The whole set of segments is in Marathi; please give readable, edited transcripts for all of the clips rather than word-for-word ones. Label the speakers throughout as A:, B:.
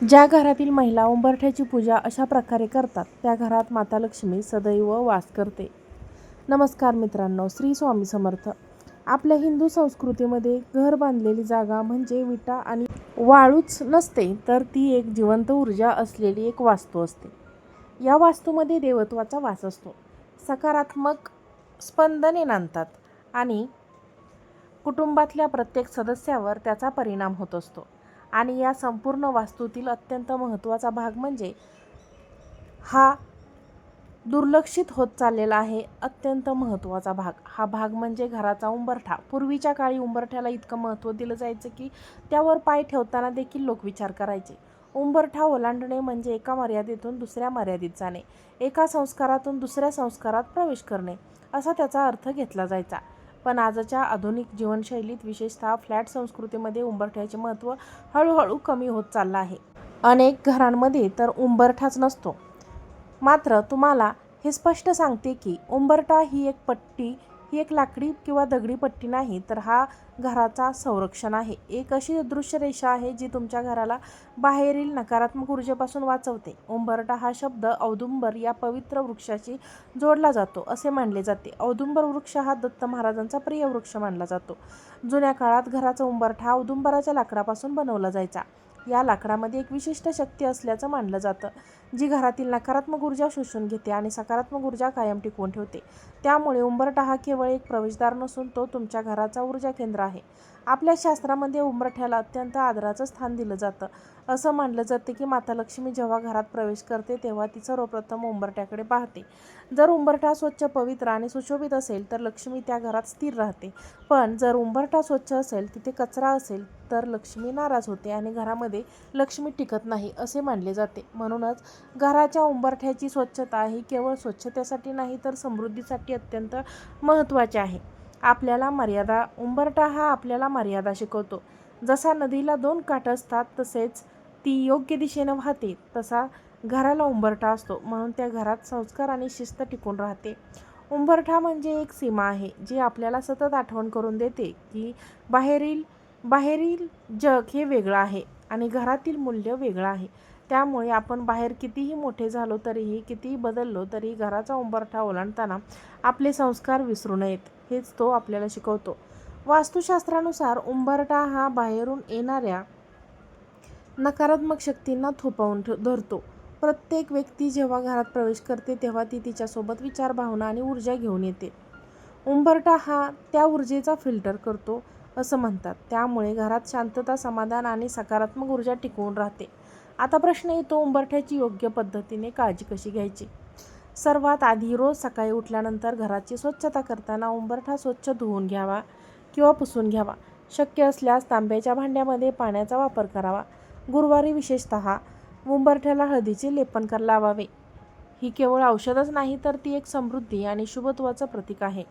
A: ज्या घरातील महिला उंबरठ्याची पूजा अशा प्रकारे करतात त्या घरात माता लक्ष्मी सदैव वास करते. नमस्कार मित्रांनो, श्री स्वामी समर्थ. आपल्या हिंदू संस्कृतीमध्ये घर बांधलेली जागा म्हणजे विटा आणि वाळूच नसते, तर ती एक जिवंत ऊर्जा असलेली एक वास्तू असते. या वास्तूमध्ये देवत्वाचा वास असतो. सकारात्मक स्पंदने नांदतात आणि कुटुंबातल्या प्रत्येक सदस्यावर त्याचा परिणाम होत असतो. आणि या संपूर्ण वास्तूतील अत्यंत महत्त्वाचा भाग म्हणजे हा दुर्लक्षित होत चाललेला आहे अत्यंत महत्त्वाचा भाग. हा भाग म्हणजे घराचा उंबरठा. पूर्वीच्या काळी उंबरठ्याला इतकं महत्त्व दिलं जायचं की त्यावर पाय ठेवताना देखील लोक विचार करायचे. उंबरठा ओलांडणे म्हणजे एका मर्यादेतून दुसऱ्या मर्यादेत जाणे, एका संस्कारातून दुसऱ्या संस्कारात प्रवेश करणे, असा त्याचा अर्थ घेतला जायचा. पण आजच्या आधुनिक जीवनशैलीत, विशेषतः फ्लॅट संस्कृतीमध्ये उंबरठ्याचे महत्त्व हळूहळू कमी होत चाललं आहे. अनेक घरांमध्ये तर उंबरठाच नसतो. मात्र तुम्हाला हे स्पष्ट सांगते की उंबरठा ही एक लाकडी किंवा दगडी पट्टी नाही, तर हा घराचा संरक्षण आहे. एक अशी दृश्य रेषा आहे जी तुमच्या घराला बाहेरील नकारात्मक ऊर्जेपासून वाचवते. उंबरठा हा शब्द औदुंबर या पवित्र वृक्षाशी जोडला जातो असे मानले जाते. औदुंबर वृक्ष हा दत्त महाराजांचा प्रिय वृक्ष मानला जातो. जुन्या काळात घराचा उंबरठा औदुंबराच्या लाकडापासून बनवला जायचा. या लाकडामध्ये एक विशिष्ट शक्ती असल्याचं मानलं जातं, जी घरातील नकारात्मक ऊर्जा शोषून घेते आणि सकारात्मक ऊर्जा कायम टिकवून ठेवते. त्यामुळे उंबरठा हा केवळ एक प्रवेशद्वार नसून तो तुमच्या घराचा ऊर्जा केंद्र आहे. आपल्या शास्त्रामध्ये उंबरठ्याला अत्यंत आदराचं स्थान दिलं जातं. असं मानलं जाते की माता लक्ष्मी जेव्हा घरात प्रवेश करते तेव्हा ती सर्वप्रथम उंबरठ्याकडे पाहते. जर उंबरठा स्वच्छ, पवित्र आणि सुशोभित असेल तर लक्ष्मी त्या घरात स्थिर राहते. पण जर उंबरठा स्वच्छ असेल, तिथे कचरा असेल तर लक्ष्मी नाराज होते आणि घरामध्ये लक्ष्मी टिकत नाही असे मानले जाते. म्हणूनच घराच्या उंबरठ्याची स्वच्छता ही केवळ स्वच्छतेसाठी नाही, तर समृद्धीसाठी अत्यंत महत्त्वाची आहे. उंबरठा हा आपल्याला मर्यादा शिकवतो. जसा नदीला 2 काठ असतात तसेच ती योग्य दिशेने वाहते, तसा घराला उंबरठा असतो. म्हणून त्या घरात संस्कार आणि शिस्त टिकून राहते. उंबरठा म्हणजे एक सीमा आहे जी आपल्याला सतत आठवण करून देते की बाहेरील जग हे वेगळं आहे आणि घरातील मूल्य वेगळं आहे. त्यामुळे आपण बाहेर कितीही मोठे झालो तरीही, कितीही बदललो तरी घराचा उंबरठा ओलांडताना आपले संस्कार विसरू नयेत, हेच तो आपल्याला शिकवतो. वास्तुशास्त्रानुसार उंबरठा हा बाहेरून येणाऱ्या नकारात्मक शक्तींना थोपवून धरतो. प्रत्येक व्यक्ती जेव्हा घरात प्रवेश करते तेव्हा ती तिच्यासोबत विचार, भावना आणि ऊर्जा घेऊन येते. उंबरठा हा त्या ऊर्जेचा फिल्टर करतो असं म्हणतात. त्यामुळे घरात शांतता, समाधान आणि सकारात्मक ऊर्जा टिकून राहते. आता प्रश्न येतो, उंबरठ्याची योग्य पद्धतीने काळजी कशी घ्यायची? सर्वात आधी रोज सकाळी उठल्यानंतर घराची स्वच्छता करताना उंबरठा स्वच्छ धुवून घ्यावा किंवा पुसून घ्यावा. शक्य असल्यास तांब्याच्या भांड्यामध्ये पाण्याचा वापर करावा. गुरुवारी विशेषतः उंबरठ्याला हळदीचे लेपन लावावे. ही केवळ औषधच नाही, तर ती एक समृद्धी आणि शुभत्वाचं प्रतीक आहे.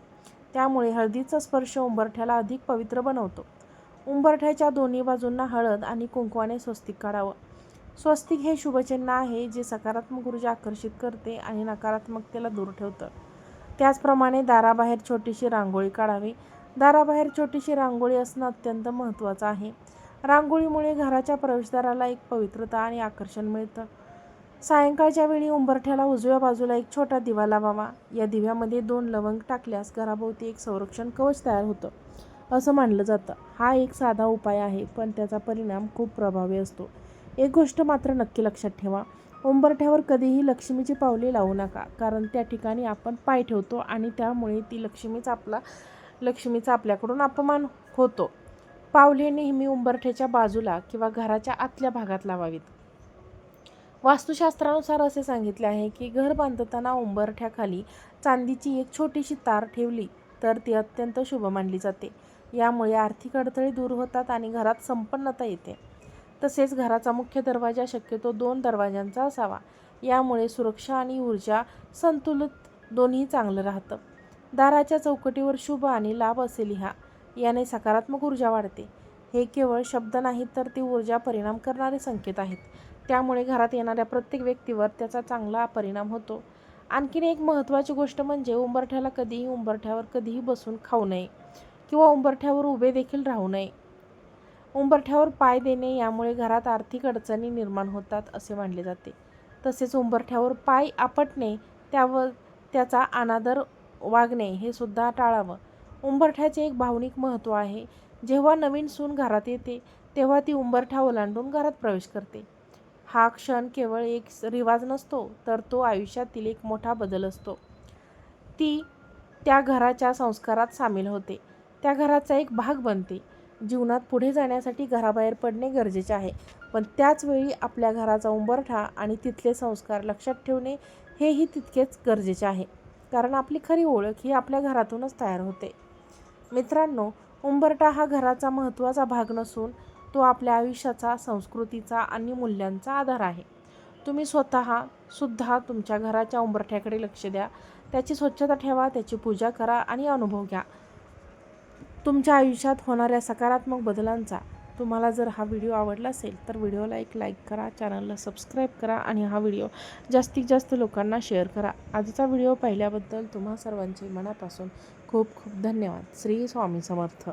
A: त्यामुळे हळदीचा स्पर्श उंबरठ्याला अधिक पवित्र बनवतो. उंबरठ्याच्या दोन्ही बाजूंना हळद आणि कुंकवाने स्वस्तिक काढावं. स्वस्तिक हे शुभचिन्ह आहे जे सकारात्मक ऊर्जा आकर्षित करते आणि नकारात्मकतेला दूर ठेवतं. त्याचप्रमाणे दाराबाहेर छोटीशी रांगोळी काढावी. दाराबाहेर छोटीशी रांगोळी असणं अत्यंत महत्त्वाचं आहे. रांगोळीमुळे घराच्या प्रवेशद्वाराला एक पवित्रता आणि आकर्षण मिळतं. सायंकाळच्या वेळी उंबरठ्याला उजव्या बाजूला एक छोटा दिवा लावावा. या दिव्यामध्ये 2 लवंग टाकल्यास घराभोवती एक संरक्षण कवच तयार होतं असं मानलं जातं. हा एक साधा उपाय आहे, पण त्याचा परिणाम खूप प्रभावी असतो. एक गोष्ट मात्र नक्की लक्षात ठेवा, उंबरठ्यावर कधीही लक्ष्मीची पावले लावू नका, कारण त्या ठिकाणी आपण पाय ठेवतो आणि त्यामुळे लक्ष्मीचा आपल्याकडून अपमान होतो. पावले नेहमी उंबरठ्याच्या बाजूला किंवा घराच्या आतल्या भागात लावावीत. वास्तुशास्त्रानुसार असे सांगितले आहे की घर बांधताना उंबरठ्याखाली चांदीची एक छोटीशी तार ठेवली तर ती अत्यंत शुभ मानली जाते. यामुळे आर्थिक अडथळे दूर होतात आणि घरात संपन्नता येते. तसेच घराचा मुख्य दरवाजा शक्यतो 2 दरवाजांचा असावा. यामुळे सुरक्षा आणि ऊर्जा संतुलित दोन्ही चांगलं राहतं. दाराच्या चौकटीवर शुभ आणि लाभ असे लिहा. याने सकारात्मक ऊर्जा वाढते. हे केवळ शब्द नाहीत, तर ती ऊर्जा परिणाम करणारे संकेत आहेत. त्यामुळे घरात येणाऱ्या प्रत्येक व्यक्तीवर त्याचा चांगला परिणाम होतो. आणखीन एक महत्त्वाची गोष्ट म्हणजे उंबरठ्यावर कधीही बसून खाऊ नये किंवा उंबरठ्यावर उभे देखील राहू नये. उंबरठ्यावर पाय देणे यामुळे घरात आर्थिक अडचणी निर्माण होतात असे मानले जाते. तसेच उंबरठ्यावर पाय आपटणे, त्याचा अनादर वागणे हे सुद्धा टाळावं. उंबरठ्याचे एक भावनिक महत्त्व आहे. जेव्हा नवीन सून घरात येते तेव्हा ती उंबरठा ओलांडून घरात प्रवेश करते. हा क्षण केवळ एक रिवाज नसतो, तर तो आयुष्यातील एक मोठा बदल असतो. ती त्या घराच्या संस्कारात सामील होते, त्या घराचा एक भाग बनते. जीवनात पुढे जाण्यासाठी घराबाहेर पडणे गरजेचे आहे, पण त्याच वेळी आपल्या घराचा उंबरठा आणि तिथले संस्कार लक्षात ठेवणे हेही तितकेच गरजेचे आहे. कारण आपली खरी ओळख ही आपल्या घरातूनच तयार होते. मित्रांनो, उंबरठा हा घराचा महत्त्वाचा भाग नसून तो आपल्या आयुष्याचा, संस्कृतीचा आणि मूल्यांचा आधार आहे. तुम्ही स्वतः सुद्धा तुमच्या घराच्या उंबरठ्याकडे लक्ष द्या. त्याची स्वच्छता ठेवा, त्याची पूजा करा आणि अनुभव घ्या तुमच्या आयुष्यात होणाऱ्या सकारात्मक बदलांचा. तुम्हाला जर हा व्हिडिओ आवडला असेल तर व्हिडिओला एक लाईक करा, चॅनलला सबस्क्राईब करा आणि हा व्हिडिओ जास्तीत जास्त लोकांना शेअर करा. आजचा व्हिडिओ पाहिल्याबद्दल तुम्हा सर्वांचे मनापासून खूप खूप धन्यवाद. श्री स्वामी समर्थ.